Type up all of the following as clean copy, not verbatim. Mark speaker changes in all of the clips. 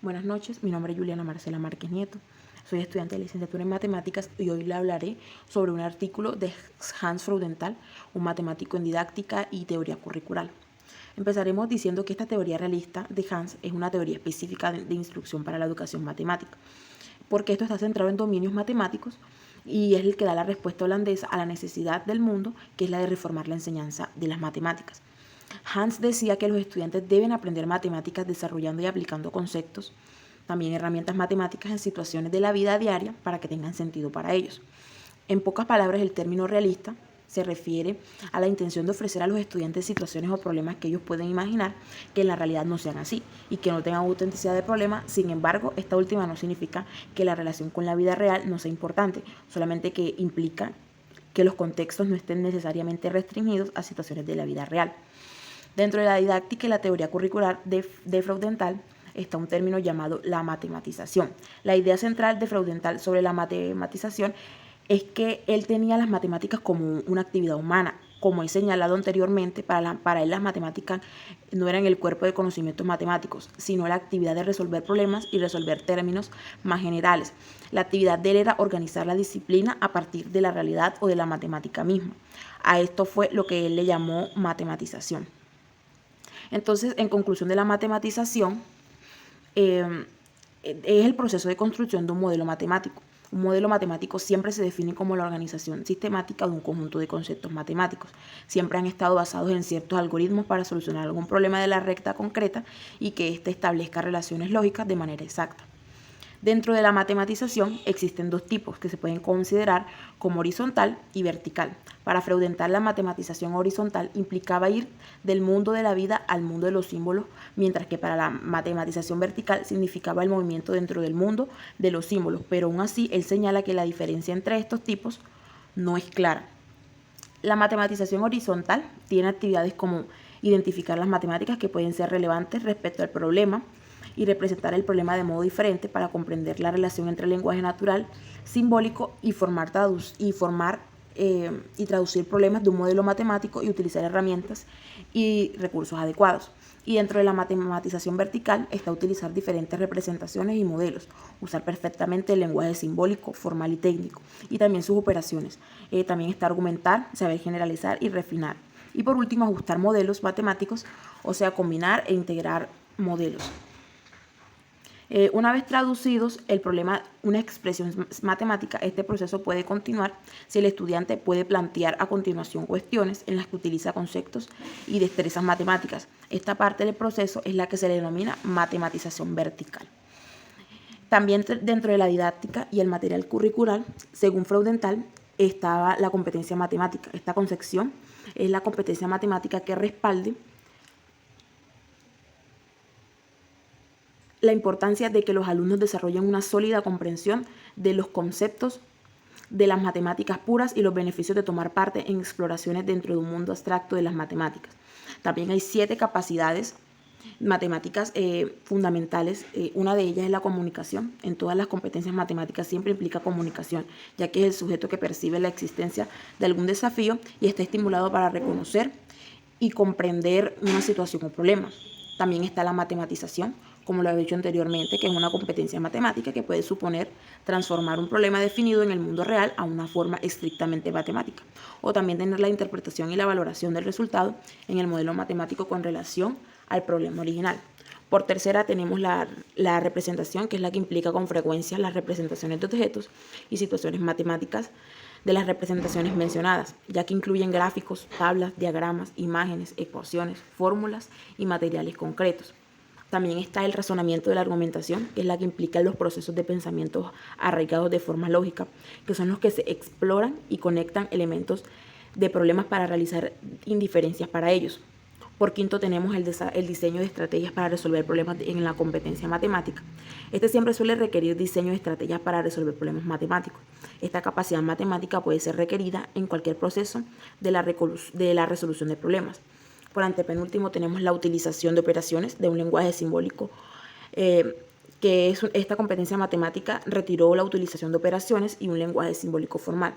Speaker 1: Buenas noches, mi nombre es Juliana Marcela Márquez Nieto. Soy estudiante de licenciatura en matemáticas y hoy le hablaré sobre un artículo de Hans Freudenthal, un matemático en didáctica y teoría curricular. Empezaremos diciendo que esta teoría realista de Hans es una teoría específica de instrucción para la educación matemática, porque esto está centrado en dominios matemáticos y es el que da la respuesta holandesa a la necesidad del mundo, que es la de reformar la enseñanza de las matemáticas. Hans decía que los estudiantes deben aprender matemáticas desarrollando y aplicando conceptos, también herramientas matemáticas en situaciones de la vida diaria para que tengan sentido para ellos. En pocas palabras, el término realista se refiere a la intención de ofrecer a los estudiantes situaciones o problemas que ellos pueden imaginar que en la realidad no sean así y que no tengan autenticidad de problema. Sin embargo, esta última no significa que la relación con la vida real no sea importante, solamente que implica que los contextos no estén necesariamente restringidos a situaciones de la vida real. Dentro de la didáctica y la teoría curricular de Freudenthal está un término llamado la matematización. La idea central de Freudenthal sobre la matematización es que él tenía las matemáticas como una actividad humana. Como he señalado anteriormente, para él las matemáticas no eran el cuerpo de conocimientos matemáticos, sino la actividad de resolver problemas y resolver términos más generales. La actividad de él era organizar la disciplina a partir de la realidad o de la matemática misma. A esto fue lo que él le llamó matematización. Entonces, en conclusión de la matematización, es el proceso de construcción de un modelo matemático. Un modelo matemático siempre se define como la organización sistemática de un conjunto de conceptos matemáticos. Siempre han estado basados en ciertos algoritmos para solucionar algún problema de la recta concreta y que éste establezca relaciones lógicas de manera exacta. Dentro de la matematización existen dos tipos que se pueden considerar como horizontal y vertical. Para Freudenthal, la matematización horizontal implicaba ir del mundo de la vida al mundo de los símbolos, mientras que para la matematización vertical significaba el movimiento dentro del mundo de los símbolos, pero aún así él señala que la diferencia entre estos tipos no es clara. La matematización horizontal tiene actividades como identificar las matemáticas que pueden ser relevantes respecto al problema, y representar el problema de modo diferente para comprender la relación entre el lenguaje natural, simbólico y traducir problemas de un modelo matemático y utilizar herramientas y recursos adecuados. Y dentro de la matematización vertical está utilizar diferentes representaciones y modelos, usar perfectamente el lenguaje simbólico, formal y técnico, y también sus operaciones. También está argumentar, saber generalizar y refinar. Y por último, ajustar modelos matemáticos, o sea, combinar e integrar modelos. Una vez traducidos el problema, una expresión matemática, este proceso puede continuar si el estudiante puede plantear a continuación cuestiones en las que utiliza conceptos y destrezas matemáticas. Esta parte del proceso es la que se le denomina matematización vertical. También dentro de la didáctica y el material curricular, según Freudenthal, estaba la competencia matemática. Esta concepción es la competencia matemática que respalde la importancia de que los alumnos desarrollen una sólida comprensión de los conceptos de las matemáticas puras y los beneficios de tomar parte en exploraciones dentro de un mundo abstracto de las matemáticas. También hay 7 capacidades matemáticas fundamentales. Una de ellas es la comunicación. En todas las competencias matemáticas siempre implica comunicación, ya que es el sujeto que percibe la existencia de algún desafío y está estimulado para reconocer y comprender una situación o problema. También está la matematización, como lo he dicho anteriormente, que es una competencia matemática que puede suponer transformar un problema definido en el mundo real a una forma estrictamente matemática, o también tener la interpretación y la valoración del resultado en el modelo matemático con relación al problema original. Por tercera tenemos la representación, que es la que implica con frecuencia las representaciones de objetos y situaciones matemáticas de las representaciones mencionadas, ya que incluyen gráficos, tablas, diagramas, imágenes, ecuaciones, fórmulas y materiales concretos. También está el razonamiento de la argumentación, que es la que implica los procesos de pensamiento arraigados de forma lógica, que son los que se exploran y conectan elementos de problemas para realizar inferencias para ellos. Por quinto tenemos el diseño de estrategias para resolver problemas en la competencia matemática. Este siempre suele requerir diseño de estrategias para resolver problemas matemáticos. Esta capacidad matemática puede ser requerida en cualquier proceso de la resolución de problemas. Por antepenúltimo tenemos la utilización de operaciones de un lenguaje simbólico, esta competencia matemática retiró la utilización de operaciones y un lenguaje simbólico formal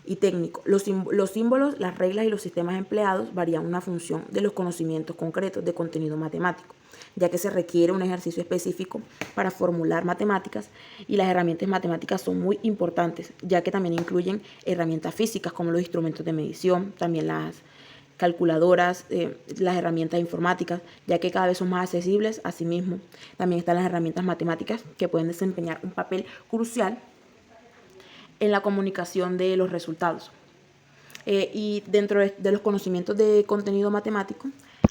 Speaker 1: y técnico. Los símbolos, las reglas y los sistemas empleados varían una función de los conocimientos concretos de contenido matemático. ya que se requiere un ejercicio específico para formular matemáticas y las herramientas matemáticas son muy importantes, ya que también incluyen herramientas físicas como los instrumentos de medición, también las calculadoras, las herramientas informáticas, ya que cada vez son más accesibles. Asimismo, también están las herramientas matemáticas que pueden desempeñar un papel crucial en la comunicación de los resultados. Y dentro de los conocimientos de contenido matemático,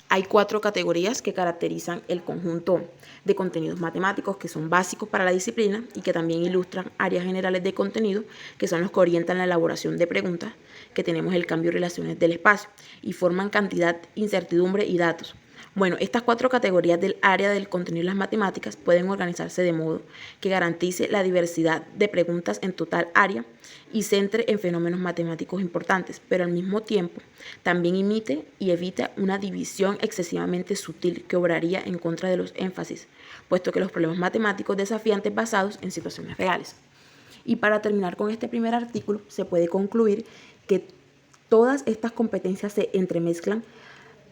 Speaker 1: hay 4 categorías que caracterizan el conjunto de contenidos matemáticos que son básicos para la disciplina y que también ilustran áreas generales de contenido, que son los que orientan la elaboración de preguntas, que tenemos el cambio de relaciones del espacio y forman cantidad, incertidumbre y datos. Bueno, estas 4 categorías del área del contenido de las matemáticas pueden organizarse de modo que garantice la diversidad de preguntas en total área y centre en fenómenos matemáticos importantes, pero al mismo tiempo también imite y evita una división excesivamente sutil que obraría en contra de los énfasis, puesto que los problemas matemáticos desafiantes basados en situaciones reales. Y para terminar con este primer artículo, se puede concluir que todas estas competencias se entremezclan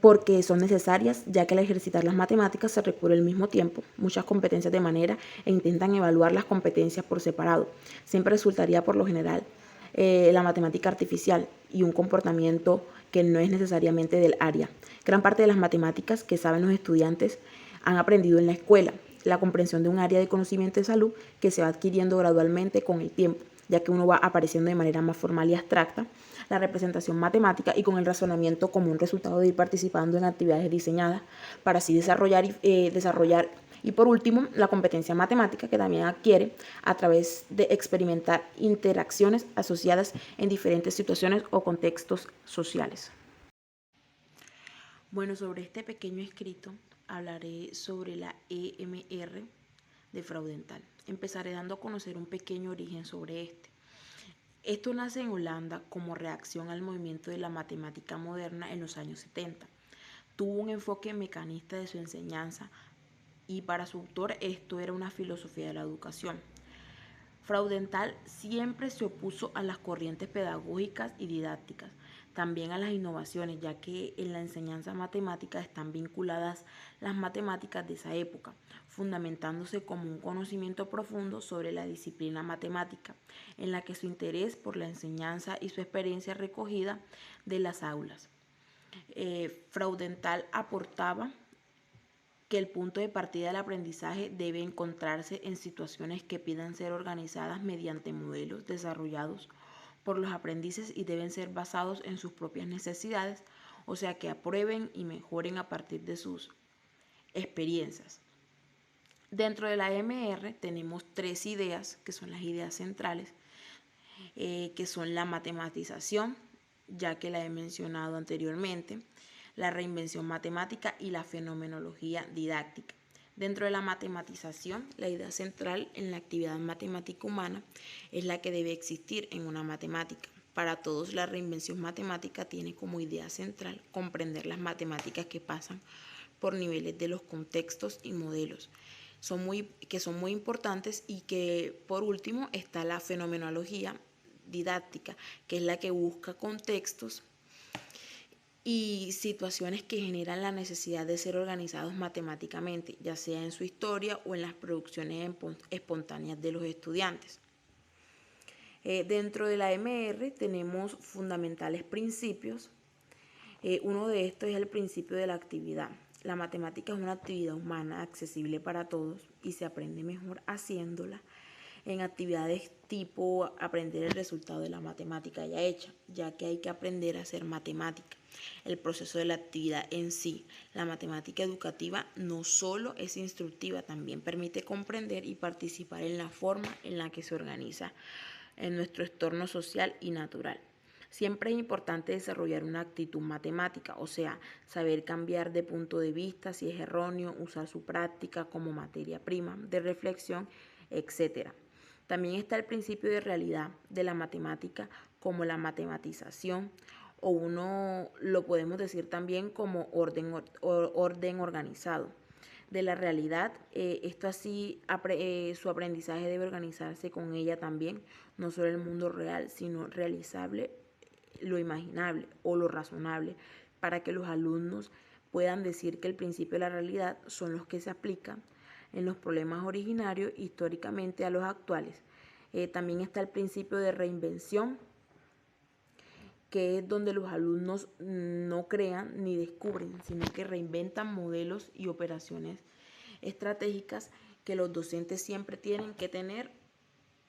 Speaker 1: porque son necesarias, ya que al ejercitar las matemáticas se recurre al mismo tiempo muchas competencias de manera e intentan evaluar las competencias por separado. Siempre resultaría por lo general la matemática artificial y un comportamiento que no es necesariamente del área. Gran parte de las matemáticas que saben los estudiantes han aprendido en la escuela, la comprensión de un área de conocimiento de salud que se va adquiriendo gradualmente con el tiempo, ya que uno va apareciendo de manera más formal y abstracta, la representación matemática y con el razonamiento como un resultado de ir participando en actividades diseñadas para así desarrollar y por último la competencia matemática que también adquiere a través de experimentar interacciones asociadas en diferentes situaciones o contextos sociales. Bueno, sobre este pequeño escrito hablaré sobre la EMR de fraudental. Empezaré dando a conocer un pequeño origen sobre este. Esto nace en Holanda como reacción al movimiento de la matemática moderna en los años 70. Tuvo un enfoque mecanista de su enseñanza y para su autor esto era una filosofía de la educación. Fraudental siempre se opuso a las corrientes pedagógicas y didácticas, también a las innovaciones, ya que en la enseñanza matemática están vinculadas las matemáticas de esa época, fundamentándose como un conocimiento profundo sobre la disciplina matemática, en la que su interés por la enseñanza y su experiencia recogida de las aulas. Fraudental aportaba que el punto de partida del aprendizaje debe encontrarse en situaciones que pidan ser organizadas mediante modelos desarrollados por los aprendices y deben ser basados en sus propias necesidades, o sea que aprueben y mejoren a partir de sus experiencias. Dentro de la MR tenemos 3 ideas, que son las ideas centrales, que son la matematización, ya que la he mencionado anteriormente, la reinvención matemática y la fenomenología didáctica. Dentro de la matematización, la idea central en la actividad matemática humana es la que debe existir en una matemática. Para todos, la reinvención matemática tiene como idea central comprender las matemáticas que pasan por niveles de los contextos y modelos, que son muy importantes, y que por último está la fenomenología didáctica, que es la que busca contextos y situaciones que generan la necesidad de ser organizados matemáticamente, ya sea en su historia o en las producciones espontáneas de los estudiantes. Dentro de la MR tenemos fundamentales principios. Uno de estos es el principio de la actividad. La matemática es una actividad humana accesible para todos y se aprende mejor haciéndola en actividades tipo aprender el resultado de la matemática ya hecha, ya que hay que aprender a hacer matemática. El proceso de la actividad en sí, la matemática educativa no solo es instructiva, también permite comprender y participar en la forma en la que se organiza en nuestro entorno social y natural. Siempre es importante desarrollar una actitud matemática, o sea, saber cambiar de punto de vista si es erróneo, usar su práctica como materia prima de reflexión, etc. También está el principio de realidad de la matemática como la matematización, o uno lo podemos decir también como orden organizado de la realidad. Esto así, su aprendizaje debe organizarse con ella también, no solo el mundo real, sino realizable, lo imaginable o lo razonable, para que los alumnos puedan decir que el principio de la realidad son los que se aplican en los problemas originarios históricamente a los actuales. También está el principio de reinvención, que es donde los alumnos no crean ni descubren, sino que reinventan modelos y operaciones estratégicas que los docentes siempre tienen que tener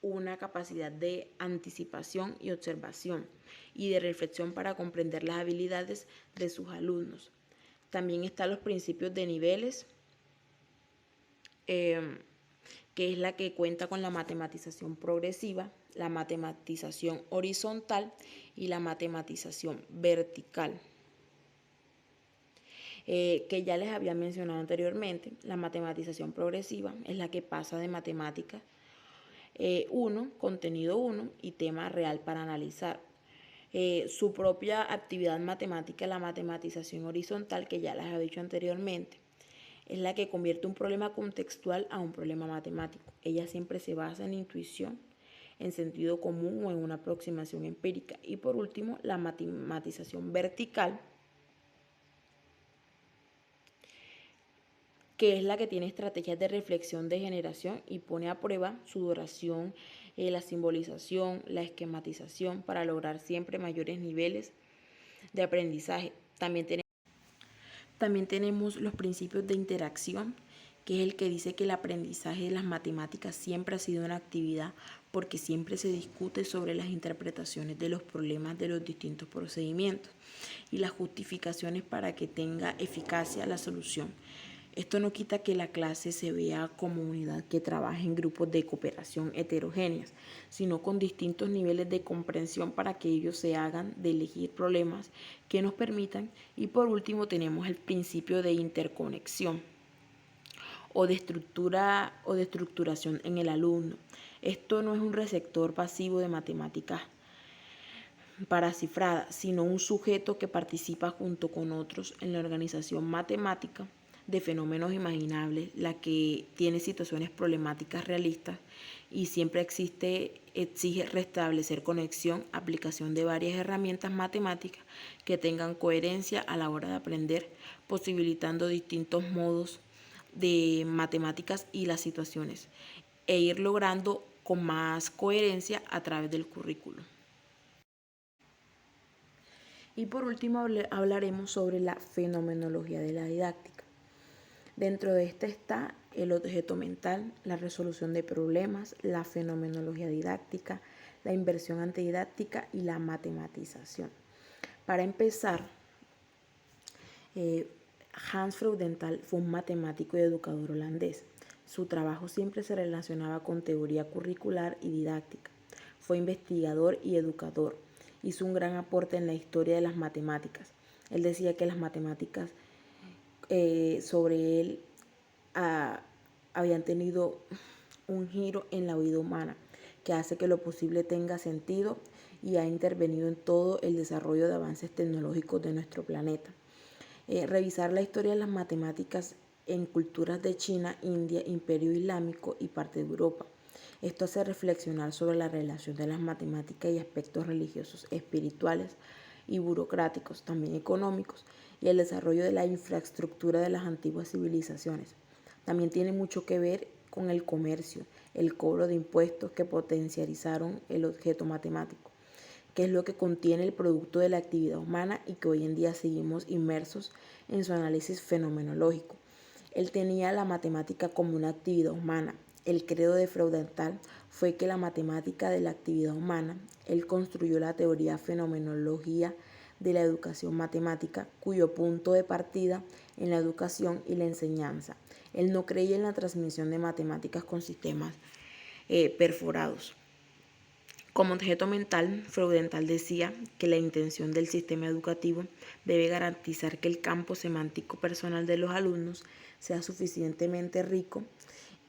Speaker 1: una capacidad de anticipación y observación y de reflexión para comprender las habilidades de sus alumnos. También están los principios de niveles, que es la que cuenta con la matematización progresiva, la matematización horizontal y la matematización vertical. Que ya les había mencionado anteriormente, la matematización progresiva es la que pasa de matemáticas 1, contenido 1 y tema real para analizar. Su propia actividad matemática, la matematización horizontal, que ya les había dicho anteriormente, es la que convierte un problema contextual a un problema matemático. Ella siempre se basa en intuición, en sentido común o en una aproximación empírica. Y por último, la matematización vertical, que es la que tiene estrategias de reflexión de generación y pone a prueba su duración, la simbolización, la esquematización para lograr siempre mayores niveles de aprendizaje. También tenemos los principios de interacción, que es el que dice que el aprendizaje de las matemáticas siempre ha sido una actividad porque siempre se discute sobre las interpretaciones de los problemas de los distintos procedimientos y las justificaciones para que tenga eficacia la solución. Esto no quita que la clase se vea como unidad que trabaja en grupos de cooperación heterogéneas, sino con distintos niveles de comprensión para que ellos se hagan de elegir problemas que nos permitan. Y por último tenemos el principio de interconexión o de estructuración en el alumno. Esto no es un receptor pasivo de matemáticas para cifrada, sino un sujeto que participa junto con otros en la organización matemática de fenómenos imaginables, la que tiene situaciones problemáticas realistas y siempre exige restablecer conexión, aplicación de varias herramientas matemáticas que tengan coherencia a la hora de aprender, posibilitando distintos modos de matemáticas y las situaciones, e ir logrando con más coherencia a través del currículo. Y por último hablaremos sobre la fenomenología de la didáctica. Dentro de esta está el objeto mental, la resolución de problemas, la fenomenología didáctica, la inversión antididáctica y la matematización. Para empezar, Hans Freudenthal fue un matemático y educador holandés. Su trabajo siempre se relacionaba con teoría curricular y didáctica. Fue investigador y educador. Hizo un gran aporte en la historia de las matemáticas. Él decía que las matemáticas sobre él habían tenido un giro en la vida humana que hace que lo posible tenga sentido y ha intervenido en todo el desarrollo de avances tecnológicos de nuestro planeta. Revisar la historia de las matemáticas en culturas de China, India, Imperio Islámico y parte de Europa. Esto hace reflexionar sobre la relación de las matemáticas y aspectos religiosos, espirituales y burocráticos, también económicos, y el desarrollo de la infraestructura de las antiguas civilizaciones. También tiene mucho que ver con el comercio, el cobro de impuestos que potencializaron el objeto matemático, que es lo que contiene el producto de la actividad humana y que hoy en día seguimos inmersos en su análisis fenomenológico. Él tenía la matemática como una actividad humana. El credo de Freudenthal fue que la matemática de la actividad humana, él construyó la teoría fenomenología de la educación matemática, cuyo punto de partida en la educación y la enseñanza. Él no creía en la transmisión de matemáticas con sistemas perforados. Como objeto mental, Freudenthal decía que la intención del sistema educativo debe garantizar que el campo semántico personal de los alumnos sea suficientemente rico.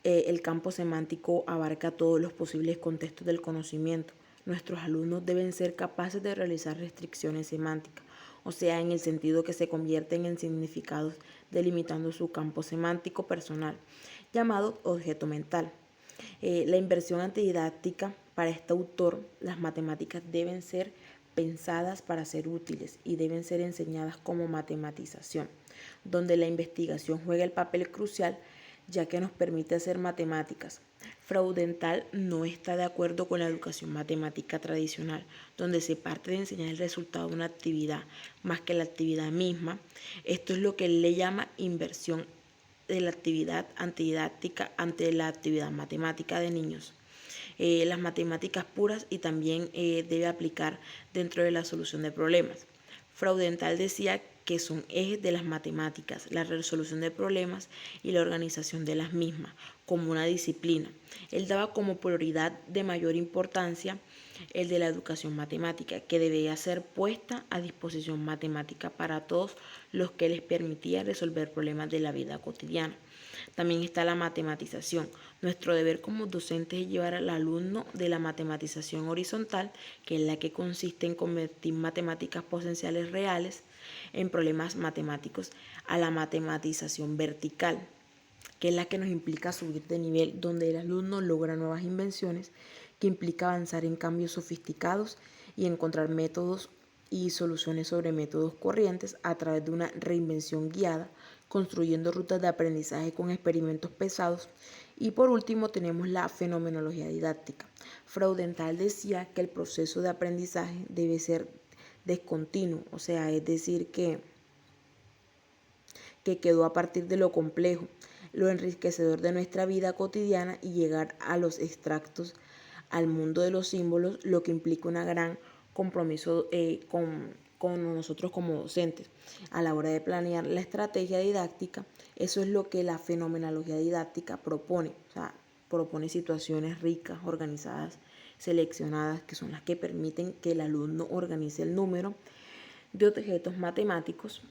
Speaker 1: El campo semántico abarca todos los posibles contextos del conocimiento. Nuestros alumnos deben ser capaces de realizar restricciones semánticas, o sea, en el sentido que se convierten en significados, delimitando su campo semántico personal, llamado objeto mental. La inversión antididáctica, para este autor, las matemáticas deben ser pensadas para ser útiles y deben ser enseñadas como matematización, donde la investigación juega el papel crucial ya que nos permite hacer matemáticas. Fraudenthal no está de acuerdo con la educación matemática tradicional, donde se parte de enseñar el resultado de una actividad más que la actividad misma. Esto es lo que él le llama inversión de la actividad antididáctica ante la actividad matemática de niños. Las matemáticas puras y también debe aplicar dentro de la solución de problemas. Fraudenthal decía que son ejes de las matemáticas, la resolución de problemas y la organización de las mismas, como una disciplina. Él daba como prioridad de mayor importancia el de la educación matemática, que debía ser puesta a disposición matemática para todos los que les permitía resolver problemas de la vida cotidiana. También está la matematización. Nuestro deber como docentes es llevar al alumno de la matematización horizontal, que es la que consiste en convertir matemáticas potenciales reales en problemas matemáticos, a la matematización vertical, que es la que nos implica subir de nivel, donde el alumno logra nuevas invenciones, que implica avanzar en cambios sofisticados y encontrar métodos y soluciones sobre métodos corrientes a través de una reinvención guiada, construyendo rutas de aprendizaje con experimentos pesados. Y por último tenemos la fenomenología didáctica. Fraudenthal decía que el proceso de aprendizaje debe ser descontinuo, o sea, es decir, que quedó a partir de lo complejo, lo enriquecedor de nuestra vida cotidiana y llegar a los extractos, al mundo de los símbolos, lo que implica un gran compromiso con nosotros como docentes a la hora de planear la estrategia didáctica. Eso es lo que la fenomenología didáctica propone, o sea, propone situaciones ricas, organizadas, seleccionadas, que son las que permiten que el alumno organice el número de objetos matemáticos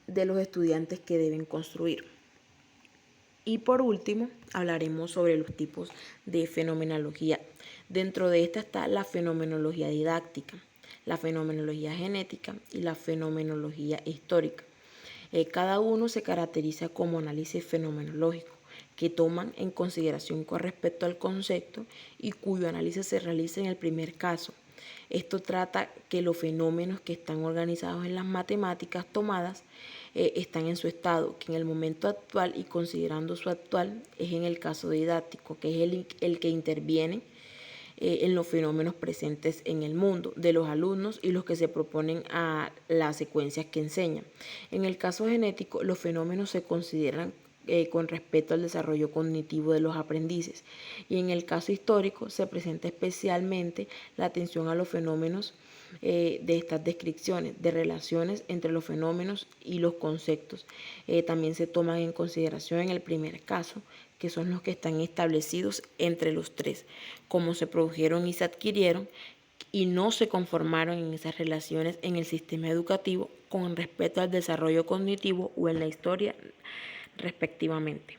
Speaker 1: de los estudiantes que deben construir. Y por último, hablaremos sobre los tipos de fenomenología. Dentro de esta está la fenomenología didáctica, la fenomenología genética y la fenomenología histórica. Cada uno se caracteriza como análisis fenomenológico, que toman en consideración con respecto al concepto y cuyo análisis se realiza en el primer caso. Esto trata que los fenómenos que están organizados en las matemáticas tomadas están en su estado, que en el momento actual y considerando su actual es en el caso didáctico, que es el que interviene en los fenómenos presentes en el mundo de los alumnos y los que se proponen a las secuencias que enseñan. En el caso genético, los fenómenos se consideran con respecto al desarrollo cognitivo de los aprendices, y en el caso histórico se presenta especialmente la atención a los fenómenos de estas descripciones de relaciones entre los fenómenos y los conceptos. También se toman en consideración en el primer caso, que son los que están establecidos entre los tres, cómo se produjeron y se adquirieron, y no se conformaron en esas relaciones en el sistema educativo con respecto al desarrollo cognitivo o en la historia respectivamente.